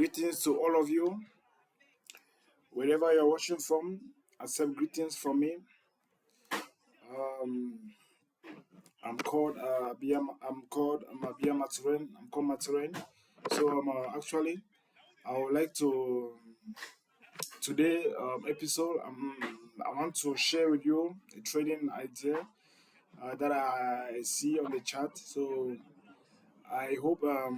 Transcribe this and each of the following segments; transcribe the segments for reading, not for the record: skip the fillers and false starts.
Greetings to all of you, wherever you're watching from. Accept greetings from me. Um, I'm Abia Maturen. I'm called Maturen. So actually, I would like to today episode. I want to share with you a trading idea that I see on the chat. So I hope I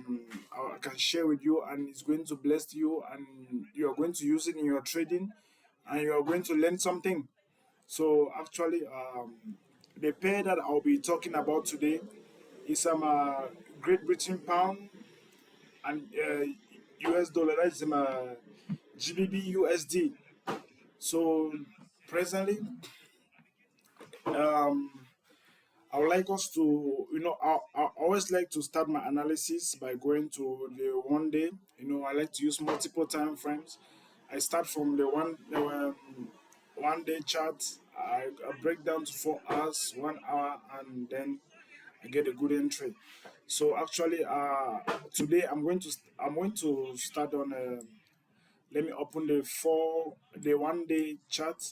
can share with you, and it's going to bless you, and you are going to use it in your trading, and you are going to learn something. So actually, the pair that I'll be talking about today is some Great Britain pound and US dollar. That's some GBP USD. So presently, um, I would like us to, I always like to start my analysis by going to the 1 day. I like to use multiple time frames. I start from the 1 day chart. I break down to 4 hours, 1 hour, and then I get a good entry. So actually, today I'm going to start on. Let me open the 1 day chart.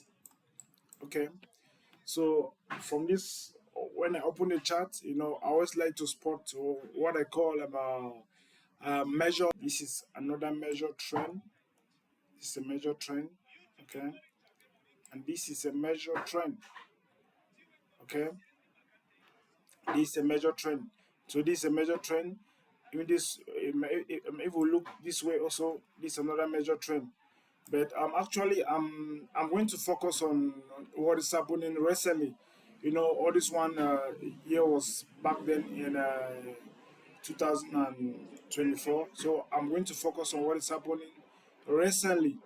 Okay. So from this, when I open the chart, I always like to spot what I call a measure. This is another measure trend. This is a measure trend, okay, and this is a measure trend, okay. This is a measure trend. So this is a measure trend. Even this, if we look this way, also this is another measure trend. But actually, I'm going to focus on what is happening recently. All this one year was back then in 2024. So I'm going to focus on what is happening recently.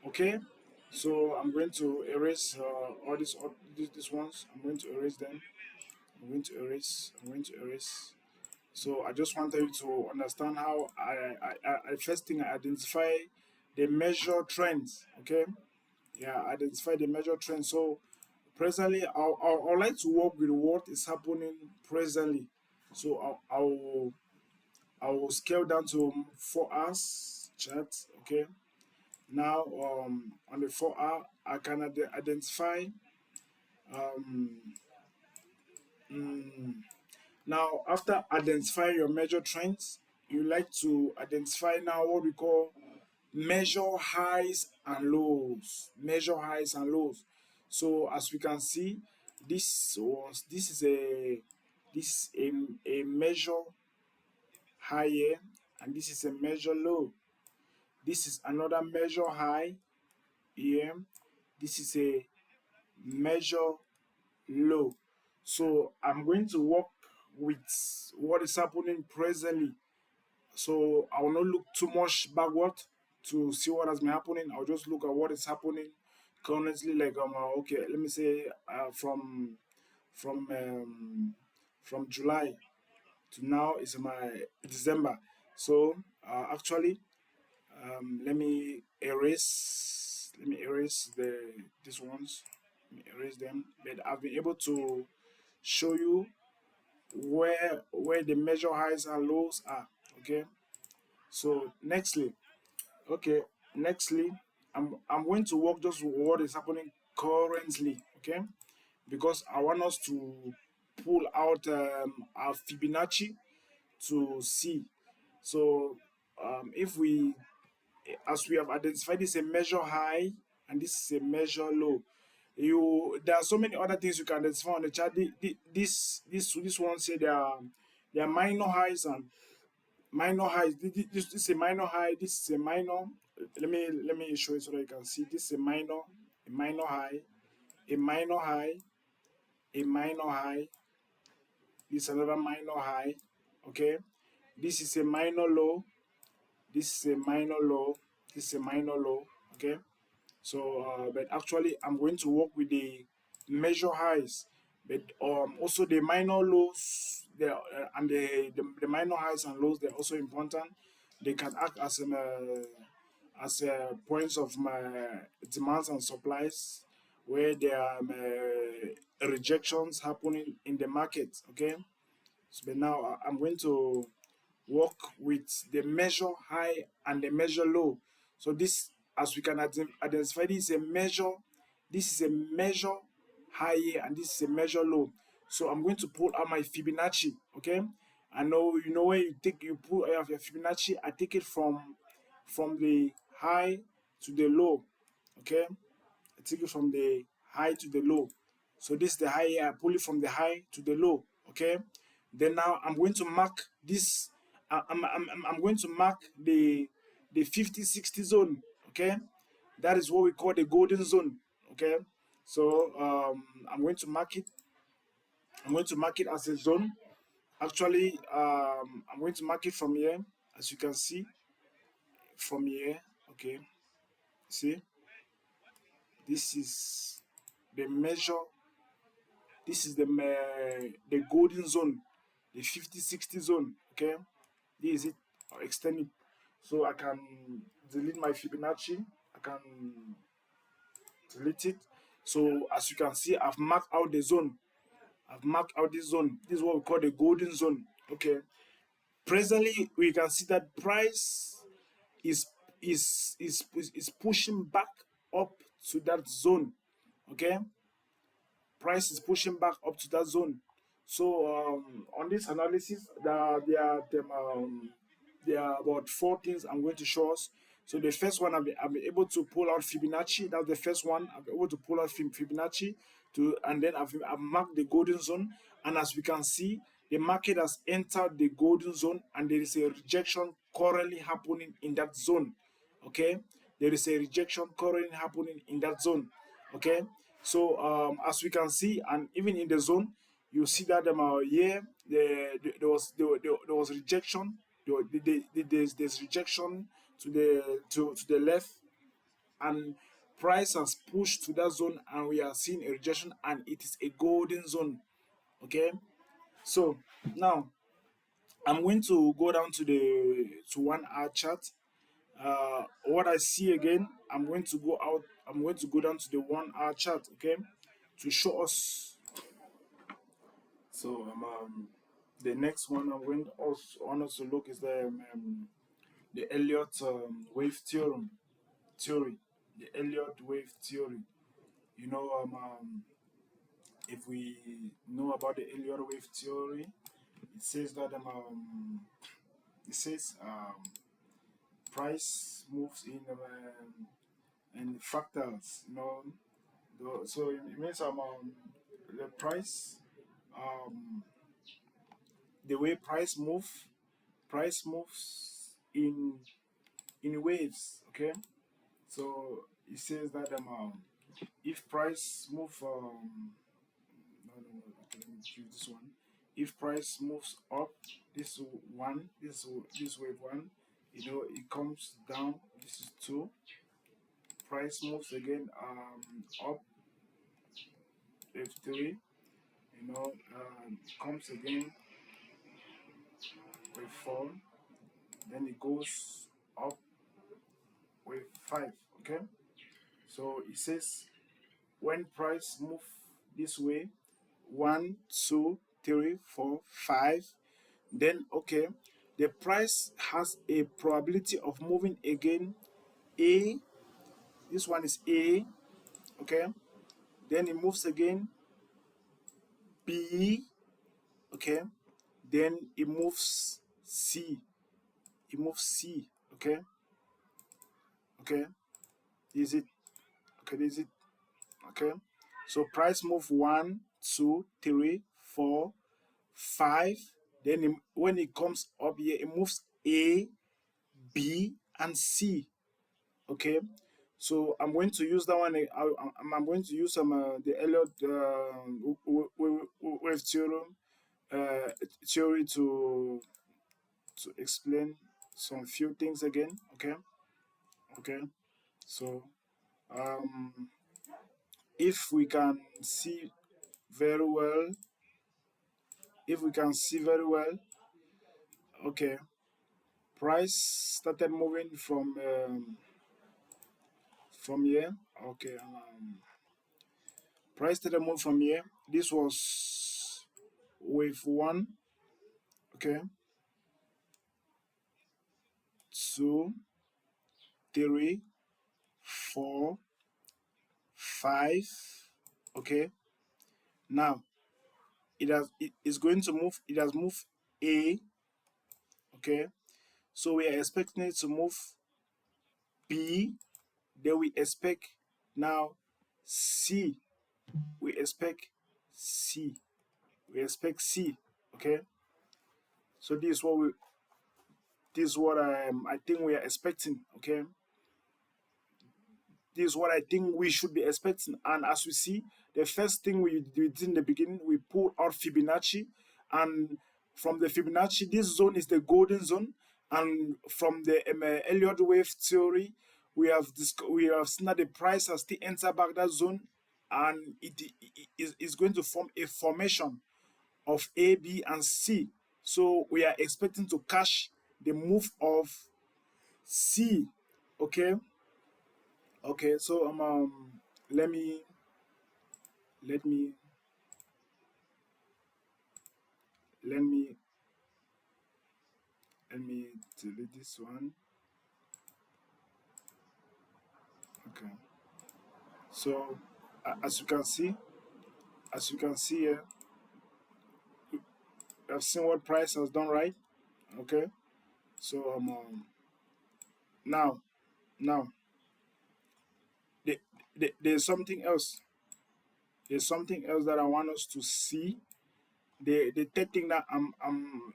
Okay. So I'm going to erase all these ones. I'm going to erase them. I'm going to erase. I'm going to erase. So I just wanted you to understand how I first thing I identify the measure trends. Okay, yeah, identify the measure trends. So presently, I would like to work with what is happening presently. So I will scale down to 4 hours chart. Okay, now on the 4 hour I can identify um, mm, now, after identifying your major trends, you like to identify now what we call measure highs and lows. Measure highs and lows. So as we can see, this is a measure high here, and this is a measure low. This is another measure high here. This is a measure low. So I'm going to work with what is happening presently. So I will not look too much backward to see what has been happening. I'll just look at what is happening currently. Like okay, let me say from from July to now is my December. So actually, let me erase the these ones. Let me erase them. But I've been able to show you where the measure highs and lows are. Okay. So nextly, I'm going to work just with what is happening currently. Okay, because I want us to pull out our Fibonacci to see. So if we, as we have identified, this is a measure high and this is a measure low. There are so many other things you can identify on the chart. This one say there are minor highs and minor highs. This is a minor high. This is a minor. Let me show it so that you can see. This is a minor high, a minor high, a minor high. This is another minor high. Okay. This is a minor low. This is a minor low. This is a minor low. Okay. So, but actually, I'm going to work with the measure highs, but also the minor lows. And the minor highs and lows, they're also important. They can act as points of my demands and supplies, where there are rejections happening in the market. Okay, so but now I'm going to work with the measure high and the measure low. So this, as we can identify, this is a measure high here, and this is a measure low. So I'm going to pull out my Fibonacci. Okay, I know, you know, when you pull out your Fibonacci, I take it from the high to the low. Okay, I take it from the high to the low. So this is the high here. I pull it from the high to the low. Okay. Then now I'm going to mark this. I'm going to mark the 50-60 zone. Okay. That is what we call the golden zone. Okay. So I'm going to mark it. I'm going to mark it as a zone. Actually, I'm going to mark it from here, as you can see, from here. Okay. See, this is the measure. This is the golden zone, the 50-60 zone. Okay, this is it. I'll extend it so I can delete my Fibonacci. I can delete it. So as you can see, I've marked out the zone. I've marked out this zone. This is what we call the golden zone. Okay. Presently, we can see that price is is pushing back up to that zone. Okay, price is pushing back up to that zone. So on this analysis, there are about four things I'm going to show us. So the first one, I'll be able to pull out Fibonacci. That's the first one. I'll be able to pull out Fibonacci and then I've marked the golden zone. And as we can see, the market has entered the golden zone, and there is a rejection currently happening in that zone. Okay, there is a rejection currently happening in that zone. Okay, so as we can see, and even in the zone, you see that here there was rejection. There's rejection to the left, and price has pushed to that zone, and we are seeing a rejection, and it is a golden zone. Okay, so now I'm going to go down to the to 1 hour chart. What I see again, I'm going to go out. I'm going to go down to the 1 hour chart. Okay, to show us. So the next one I'm going to also want us to look is the Elliott wave theory. The Elliott wave theory. You know, if we know about the Elliott wave theory, it says that it says price moves in fractals. You know, so it means the price the way price moves in waves. Okay, so it says that if price move no, okay, let me choose this one. If price moves up, this one, this wave one, you know, it comes down, this is two. Price moves again up, wave three, you know, comes again, wave four, then it goes up, wave five. Okay, so it says when price move this way, 1, 2, 3, 4, 5, then okay, the price has a probability of moving again. A, this one is A. Okay, then it moves again. B. Okay, then it moves C. It moves C. Okay, okay, is it? Okay, is it? Okay, so price move 1, 2, 3, 4, 5. Then when it comes up here, it moves A, B, and C. Okay, so I'm going to use that one. I'm going to use the Elliott wave theory to explain some few things again. Okay, okay. So if we can see very well, okay, price started moving from here. Okay, price started moving from here. This was wave one. Okay, 2, 3, 4, 5. Okay, now it is going to move. It has moved A. Okay, so we are expecting it to move B. Then we expect now C. We expect C. We expect C. Okay, so this is what I think we are expecting. Okay, this is what I think we should be expecting. And as we see, the first thing we did in the beginning, we pulled out Fibonacci, and from the Fibonacci, this zone is the golden zone. And from the Elliott wave theory, we have seen that the price has still entered back that zone, and it is going to form a formation of A, B, and C. So we are expecting to catch the move of C. Okay. Okay, so let me let me let me let me delete this one. Okay, so as you can see, here, I've seen what price has done, right? Okay, so now now the, there's something else. There's something else that I want us to see. The third thing that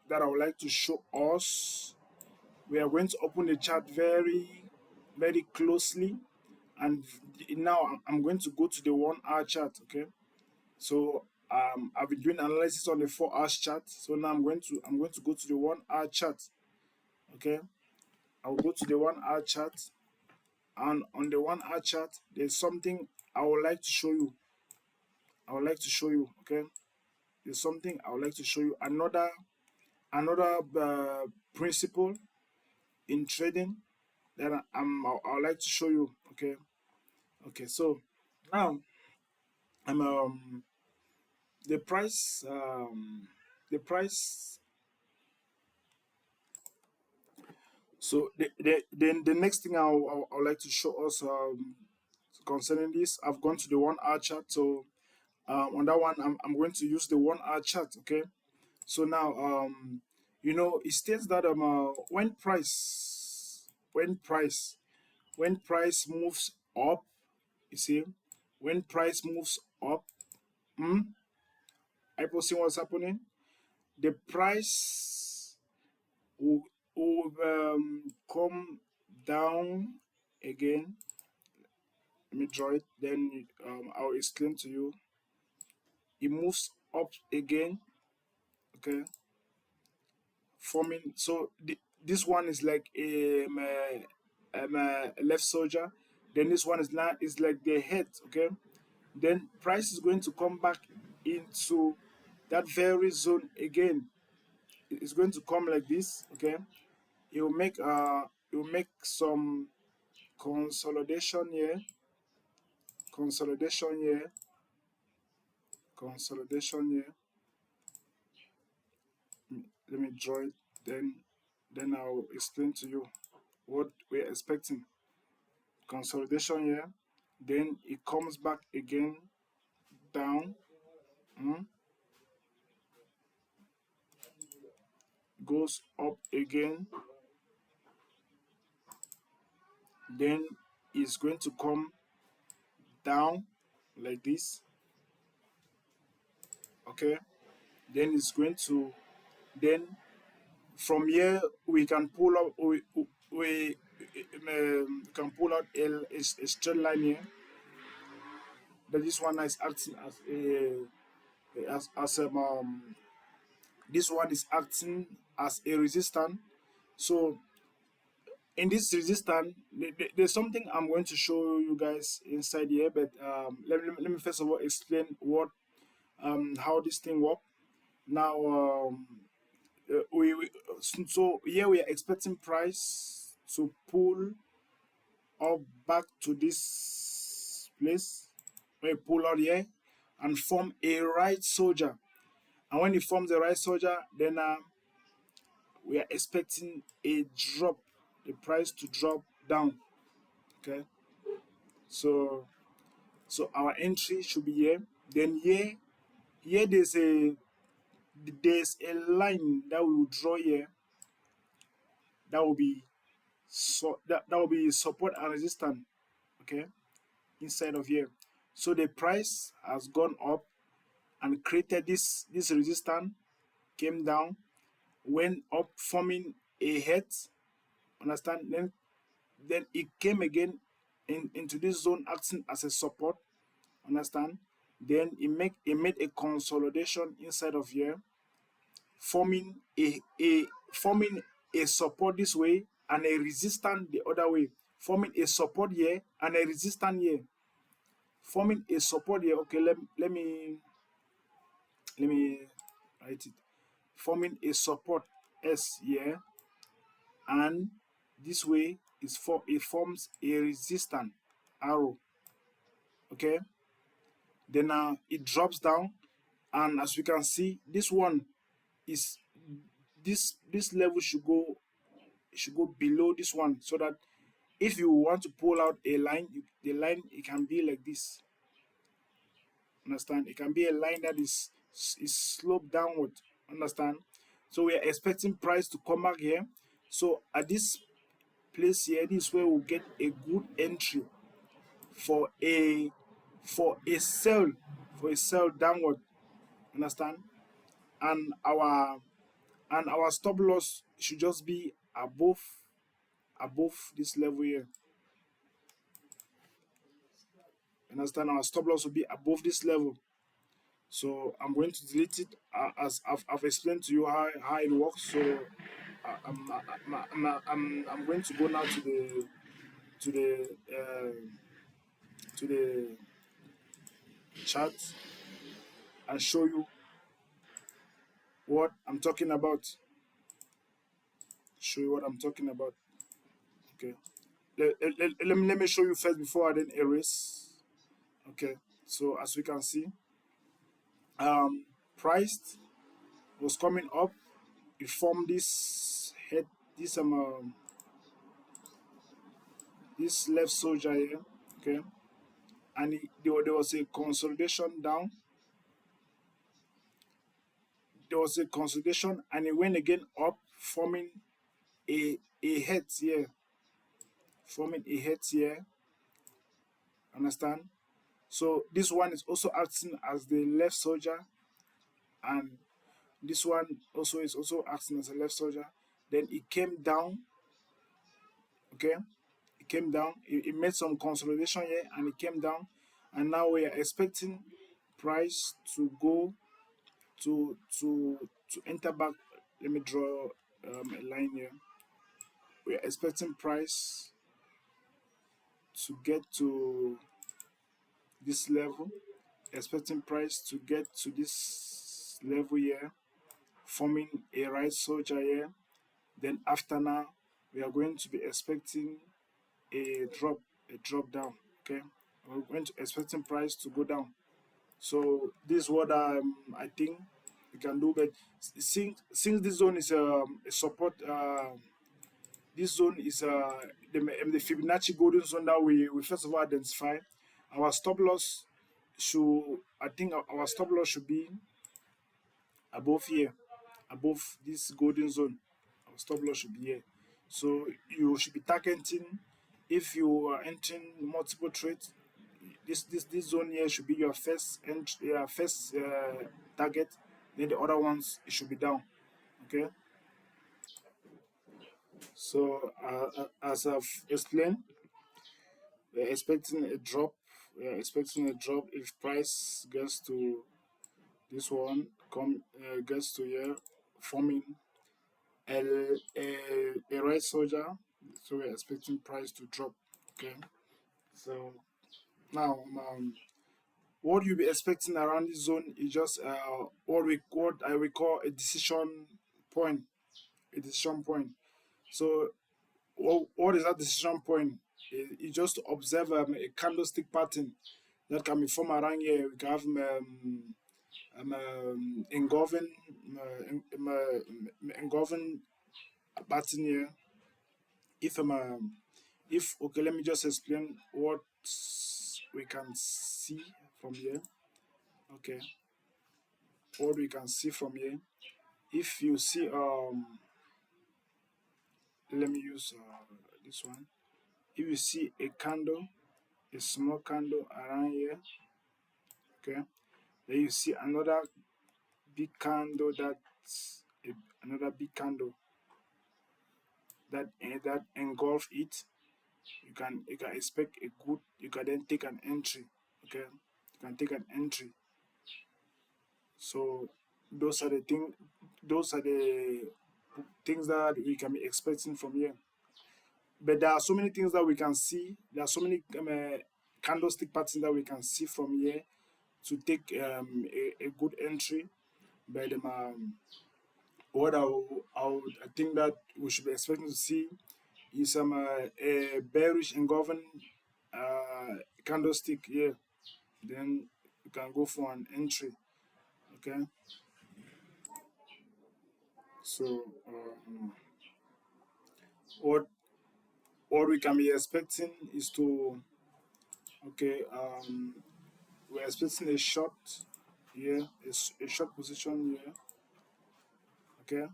that I would like to show us. We are going to open the chart very closely, and now I'm going to go to the 1 hour chart. Okay, so I've been doing analysis on the 4 hour chart, so now I'm going to go to the 1 hour chart. Okay, I'll go to the 1 hour chart, and on the 1 hour chart there's something I would like to show you. Okay, there's something I would like to show you. Another principle in trading that I would like to show you. Okay, so now I'm the price the price so the next thing I would like to show us concerning this. I've gone to the 1 hour chart, so on that one I'm going to use the 1 hour chart. Okay, so now it states that when price moves up, you see, when price moves up, I see what's happening. The price will come down again. Let me draw it. Then I'll explain to you. It moves up again. Okay, forming. So this one is like a left soldier. Then this one is like the head. Okay, then price is going to come back into that very zone again. It's going to come like this. Okay, it will make some consolidation here, consolidation here, consolidation here. Let me draw it. Then I'll explain to you what we're expecting. Consolidation here. Then it comes back again down. Goes up again. Then it's going to come down like this. Okay. Then it's going to then from here we can pull up we can pull out a straight line here. That this one is acting as this one is acting as a resistance. So in this resistance, there's something I'm going to show you guys inside here. But let me first of all explain what how this thing works. Now so here we are expecting price to pull up back to this place. We pull out here and form a right soldier. And when it forms a right soldier, then we are expecting a drop. the price to drop down. Okay, so our entry should be here. Then here there's a line that we will draw here. That will be that will be support and resistance. Okay, inside of here. So the price has gone up and created this resistance, came down, went up, forming a head. Understand? Then it came again into this zone, acting as a support. Understand? Then it made a consolidation inside of here, forming forming a support this way and a resistance the other way, forming a support here and a resistance here, forming a support here. Okay, let me write it. Forming a support S here, and this way is for it forms a resistance arrow. Okay, then it drops down, and as we can see, this one is this level should go below this one, so that if you want to pull out a line, the line, it can be like this. Understand? It can be a line that is sloped downward. Understand? So we are expecting price to come back here. So at this place here, this is where we'll get a good entry for a sell, downward. Understand? And our stop loss should just be above this level here. Understand? Our stop loss will be above this level. So I'm going to delete it, as I've explained to you how it works. So I'm going to go now to the uh, to the chart and show you what I'm talking about. Show you what I'm talking about. Okay. Let me show you first before I then erase. Okay. So as we can see, price was coming up. It formed this head, this this left soldier here. Okay, and there was a consolidation down. There was a consolidation, and it went again up, forming a head here, forming a head here. Understand? So this one is also acting as the left soldier, and this one also is also acting as a left soldier. Then it came down. Okay, it came down. It made some consolidation here, and it came down. And now we are expecting price to go to enter back. Let me draw a line here. We are expecting price to get to this level, expecting price to get to this level here, forming a right soldier here. Then after now, we are going to be expecting a drop down. Okay, we're going to expecting price to go down. So this is what I think we can do. But since this zone is a support, this zone is the Fibonacci golden zone that we first of all identify. Our stop loss should, I think our stop loss should be above here, above this golden zone. Our stop loss should be here. So you should be targeting, if you are entering multiple trades, this zone here should be your first target. Then the other ones, it should be down. Okay. So as I've explained, we're expecting a drop. We're expecting a drop if price gets to this one, gets to here, forming a right soldier. So we're expecting price to drop. Okay. So now, what you'll be expecting around this zone is just what I will call a decision point. A decision point. So what is that decision point? You just observe a candlestick pattern that can be formed around here. We can have engulfing engulfing pattern here. if okay, let me just explain what we can see from here. Okay, what we can see from here. If you see let me use this one. If you see a candle, a small candle around here, okay, then you see another big candle, another big candle that engulf it. You can expect a good, you can then take an entry. Okay, you can take an entry. So those are the things that we can be expecting from here. But there are so many things that we can see. There are so many candlestick patterns that we can see from here to take a good entry. But I think that we should be expecting to see is a bearish engulfing candlestick here. Then you can go for an entry. Okay, so what what we can be expecting is to okay we're expecting a short here, a short position here. Okay,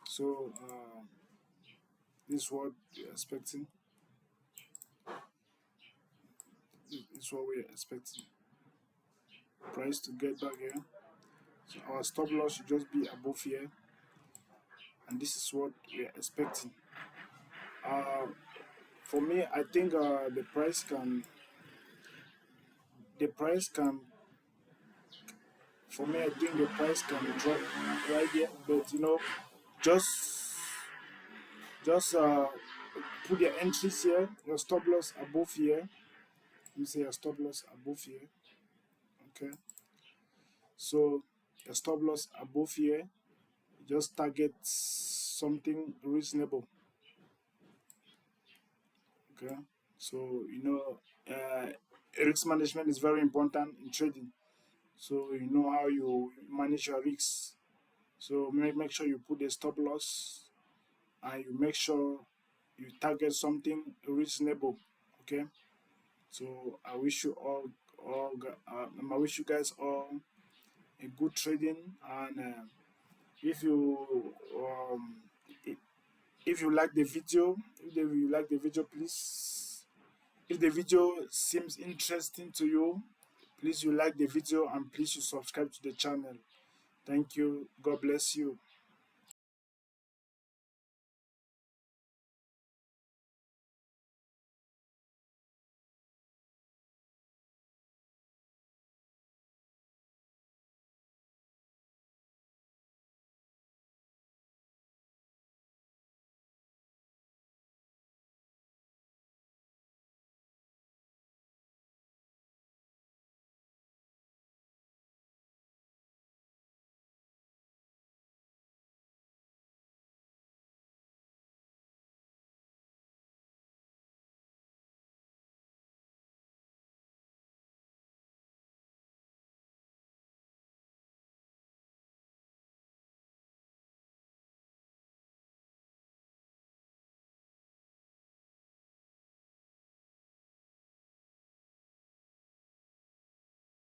so this is what we're expecting. This is what we're expecting. Price to get back here. So our stop loss should just be above here, and this is what we're expecting. Uh, for me, I think the price can for me I think the price can drop right here, but just just put your entries here, your stop loss above here. You say your stop loss above here. Okay, so your stop loss above here, just target something reasonable. Okay, so risk management is very important in trading. So you know how you manage your risks. So make sure you put a stop loss, and you make sure you target something reasonable. Okay, so I wish you guys all a good trading. And if you i- if you like the video, please, if the video seems interesting to you, please you like the video, and please you subscribe to the channel. Thank you. God bless you.